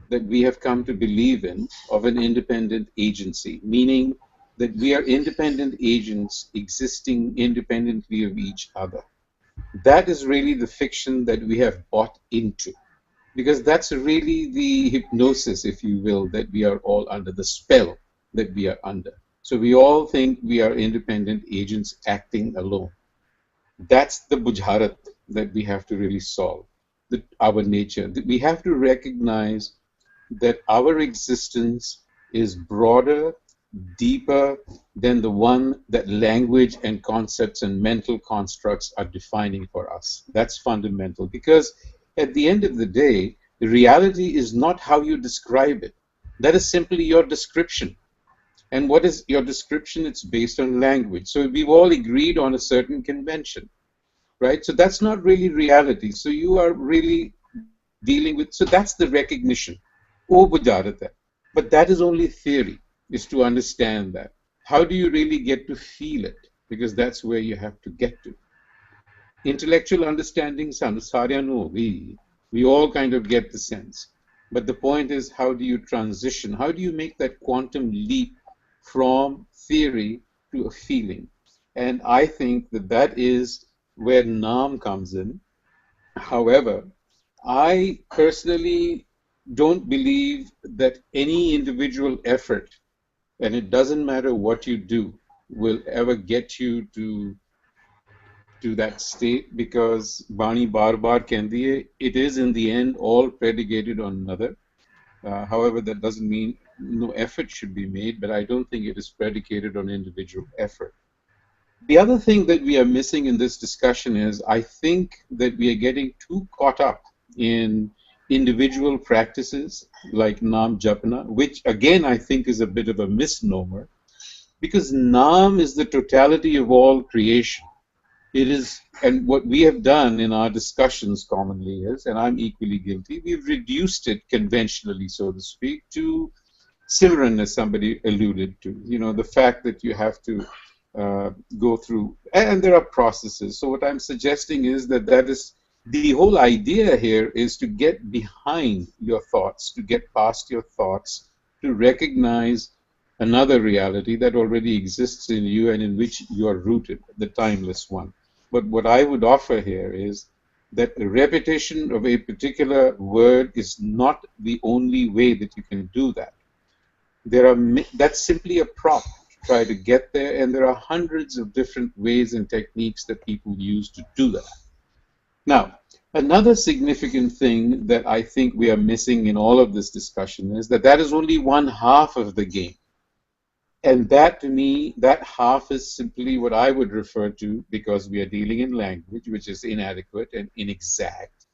that we have come to believe in of an independent agency, meaning that we are independent agents existing independently of each other. That is really the fiction that we have bought into, because that's really the hypnosis, if you will, that we are all under, the spell that we are under. So we all think we are independent agents acting alone. That's the bujharat that we have to really solve, our nature. We have to recognize that our existence is broader, deeper than the one that language and concepts and mental constructs are defining for us. That's fundamental, because at the end of the day, the reality is not how you describe it. That is simply your description. And what is your description? It's based on language. So we've all agreed on a certain convention, right? So that's not really reality. So you are really dealing with, so that's the recognition. But that is only theory, is to understand that. How do you really get to feel it? Because that's where you have to get to. Intellectual understanding, we all kind of get the sense. But the point is, how do you transition? How do you make that quantum leap from theory to a feeling? And I think that that is where Naam comes in. However, I personally don't believe that any individual effort, and it doesn't matter what you do, will ever get you to that state, because Bani bar bar kendi hai, it is in the end all predicated on another. However, that doesn't mean no effort should be made, but I don't think it is predicated on individual effort. The other thing that we are missing in this discussion is, I think that we are getting too caught up in individual practices like Naam Japna, which again I think is a bit of a misnomer, because Naam is the totality of all creation. It is, and what we have done in our discussions commonly is, and I'm equally guilty, we've reduced it conventionally, so to speak, to Simran, as somebody alluded to. You know, the fact that you have to go through, and there are processes. So what I'm suggesting is that is the whole idea here, is to get behind your thoughts, to get past your thoughts, to recognize another reality that already exists in you and in which you are rooted, the timeless one. But what I would offer here is that the repetition of a particular word is not the only way that you can do that. That's simply a prop to try to get there, and there are hundreds of different ways and techniques that people use to do that. Now, another significant thing that I think we are missing in all of this discussion is that is only one half of the game. And that, to me, that half is simply what I would refer to, because we are dealing in language which is inadequate and inexact.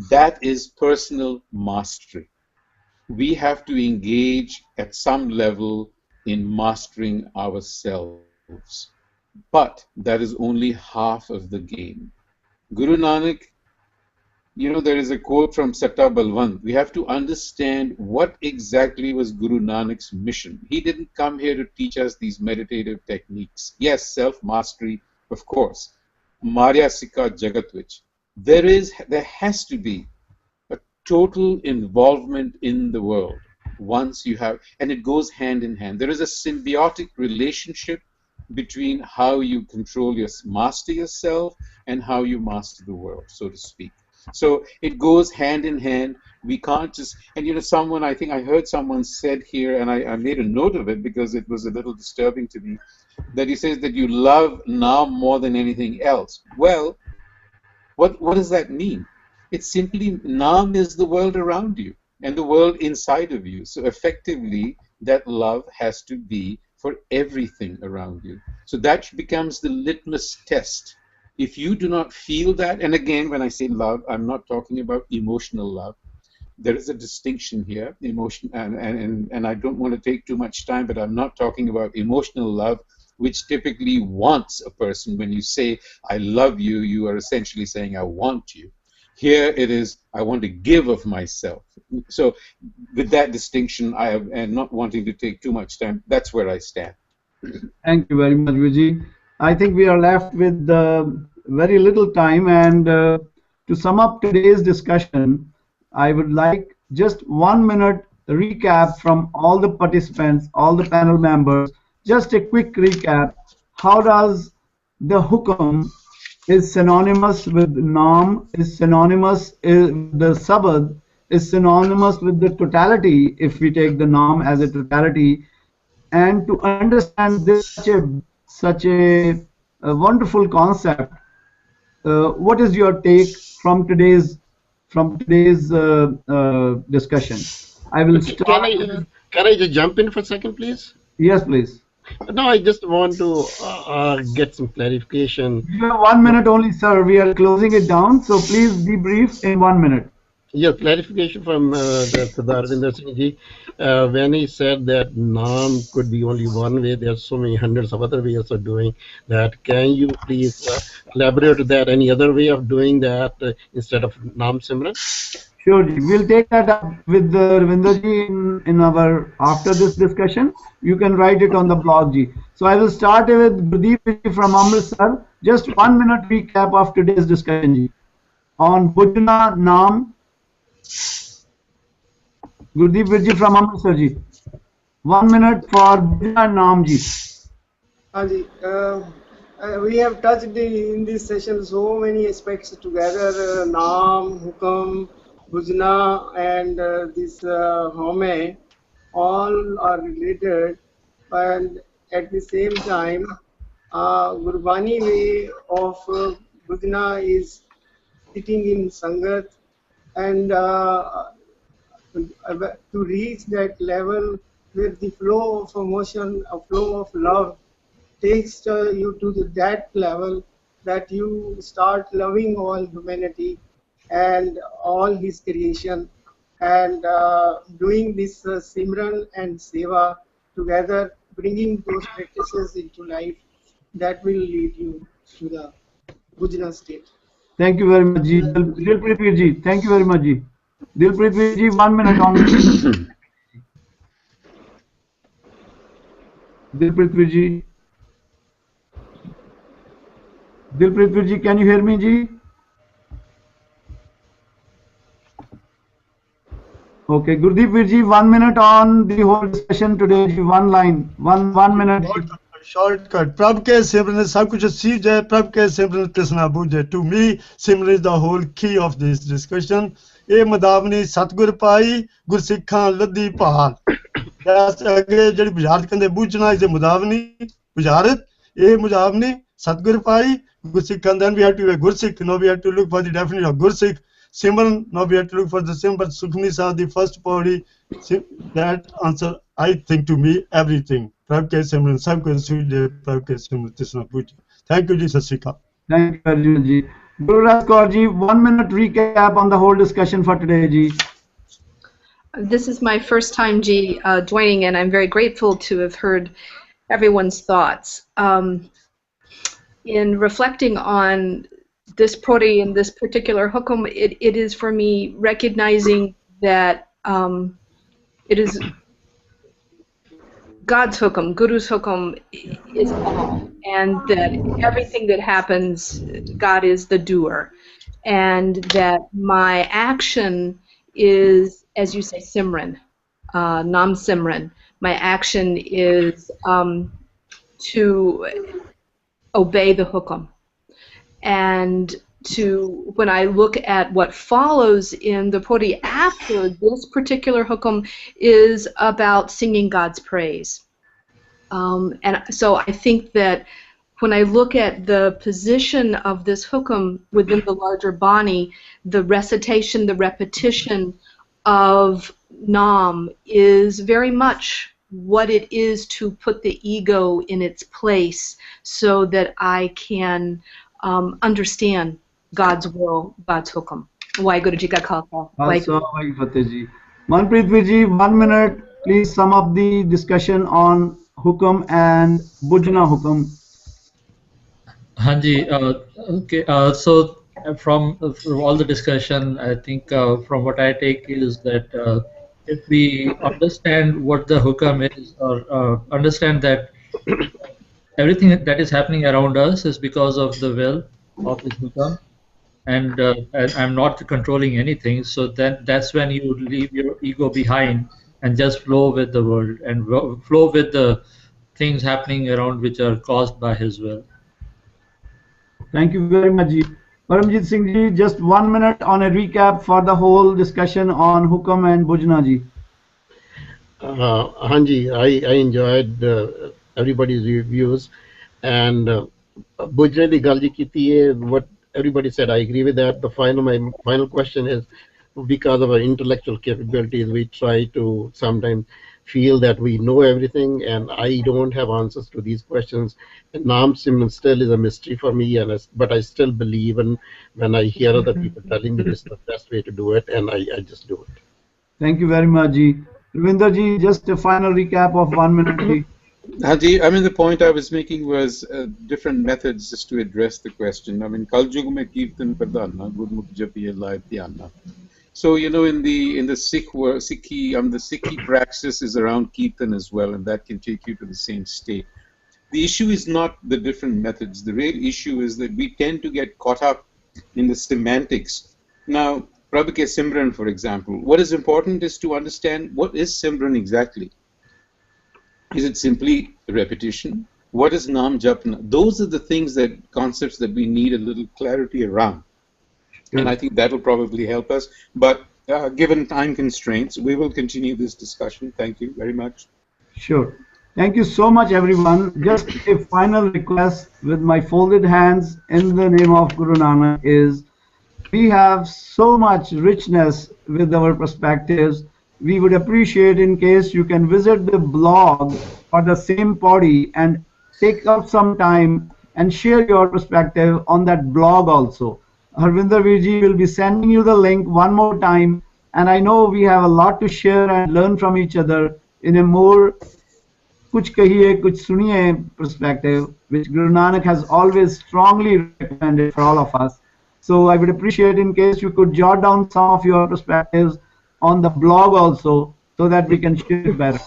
That is personal mastery. we have to engage at some level in mastering ourselves. But that is only half of the game. Guru Nanak, there is a quote from Satta Balwant. We have to understand what exactly was Guru Nanak's mission. He didn't come here to teach us these meditative techniques. Yes, self-mastery, of course. Marya Sikha Jagatvich. There has to be a total involvement in the world once you have, and it goes hand in hand. There is a symbiotic relationship between how you control master yourself and how you master the world, so to speak. So it goes hand in hand. We can't just, and I think I heard someone said here, and I made a note of it because it was a little disturbing to me, that he says that you love now more than anything else. Well, what does that mean? It's simply Nam is the world around you and the world inside of you. So effectively, that love has to be for everything around you. So that becomes the litmus test. If you do not feel that, and again, when I say love, I'm not talking about emotional love. There is a distinction here, emotion, and I don't want to take too much time, but I'm not talking about emotional love, which typically wants a person. When you say, I love you, you are essentially saying, I want you. Here it is, I want to give of myself. So with that distinction, and not wanting to take too much time, that's where I stand. Thank you very much, Vijay. I think we are left with very little time, and to sum up today's discussion, I would like just 1 minute recap from all the participants, all the panel members, just a quick recap. How does the hukum is synonymous with Nam, is synonymous with the Sabad, is synonymous with the totality, if we take the Nam as a totality, and to understand this such a wonderful concept, what is your take from today's discussion? I will start. Can I just jump in for a second, please? Yes, please. No, I just want to get some clarification. You have 1 minute only, sir. We are closing it down, so please be brief in 1 minute. Yeah, clarification from Sardar Arvinder Singh ji. When he said that Nam could be only one way, there are so many hundreds of other ways of doing that. Can you please elaborate that? Any other way of doing that instead of Nam Simran? Sure, we'll take that up with Ravinder ji in our after this discussion. You can write it on the blog ji. So I will start with Gurdeep ji from Amritsar. Just 1 minute recap of today's discussion ji on Bhujna Nam. Gurdeep ji from Amritsar ji. 1 minute for Bhujna Nam ji. We have touched in this session so many aspects together, Naam, Hukam, Bhujna, and this haumai, all are related, and at the same time, Gurbani way of Bhujna is sitting in Sangat, and to reach that level where the flow of emotion, a flow of love takes you to that level that you start loving all humanity and all his creation, and doing this Simran and Seva together, bringing those practices into life, that will lead you to the Bhujna state. Thank you very much, ji. Dilpreet ji, thank you very much, ji. Dilpreet ji, 1 minute on. Dilpreet ji. Dilpreet ji, can you hear me, ji? Okay, Gurdeep ji, 1 minute on the whole discussion today. Ji, one line, one minute. Shortcut. Prabh ke Simran sab kuch seek jaye, Prabh ke Simran tisna bujhe. To me, Simran is the whole key of this discussion. E madavni Satgur pai, Gur Sikhan laddi pahal. That's again jehdi bujarat kande bujna is a madavni bujarat. E madavni Satgur pai, Gur Sikhan. Then we have to be a Gur Sikh. Now we have to look for the definition of Gur Sikh. Simran, now we have to look for the symbol. Sukhmani Sahib, the first Pauri. That answer, I think, to me, everything. Thank you, Ji, Sasika. Thank you, Arjun ji. Guru Raj Kaur ji, 1 minute recap on the whole discussion for today, ji. This is my first time, joining, and I'm very grateful to have heard everyone's thoughts. In reflecting on this Pauri and this particular hukum, it is for me recognizing that it is God's hukum, Guru's hukum is all, and that everything that happens, God is the doer, and that my action is, as you say, Simran, Nam Simran. My action is to obey the hukum. And when I look at what follows in the Pauri after this particular hukum is about singing God's praise. And so I think that when I look at the position of this hukum within the larger Bani, the recitation, the repetition of Nam is very much what it is to put the ego in its place so that I can understand God's will, God's hukum. Waheguru Ji ka Khalsa. Waheguru Fateh Ji. Manpreet Vir Ji, 1 minute, please sum up the discussion on hukum and bujna hukum. Hanji, okay. So from all the discussion, I think from what I take is that if we understand what the hukam is, or understand that everything that is happening around us is because of the will of His hukam, and I'm not controlling anything, so that's when you leave your ego behind and just flow with the world and flow with the things happening around which are caused by His will. Thank you very much, Ji. Paramjit Singh Ji, just 1 minute on a recap for the whole discussion on hukam and bujna Ji. Hanji, I enjoyed everybody's views, and bujna di gal ji kiti hai, what everybody said, I agree with that. My final question is, because of our intellectual capabilities, we try to sometimes feel that we know everything, and I don't have answers to these questions. And Nam Simran still is a mystery for me, but I still believe, and when I hear other people telling me this is the best way to do it, and I just do it. Thank you very much, Ji. Ravinder Ji, just a final recap of 1 minute, Ji. Haji, I mean, the point I was making was different methods just to address the question. I mean, Kaljug mein kirtan pradana, gurmukh japiye lai dhyana. So, you know, in the Sikhi, the Sikhi praxis is around kirtan as well, and that can take you to the same state. The issue is not the different methods. The real issue is that we tend to get caught up in the semantics. Now, Prabhu ke Simran, for example, what is important is to understand what is Simran exactly. Is it simply repetition? What is Nam Japna? Those are the concepts that we need a little clarity around. And I think that will probably help us. But given time constraints, we will continue this discussion. Thank you very much. Sure. Thank you so much, everyone. Just a final request with my folded hands in the name of Guru Nanak is, we have so much richness with our perspectives. We would appreciate in case you can visit the blog for the same Pauri and take up some time and share your perspective on that blog also. Harvinder Virji will be sending you the link one more time, and I know we have a lot to share and learn from each other in a more kuch kahiye, kuch suniye perspective, which Guru Nanak has always strongly recommended for all of us. So I would appreciate in case you could jot down some of your perspectives on the blog also, so that we can share it better.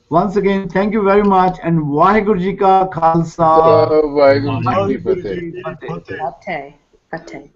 Once again, thank you very much, and Waheguru Ji ka Khalsa. Waheguru Ji ki Fateh. Fateh. Fateh.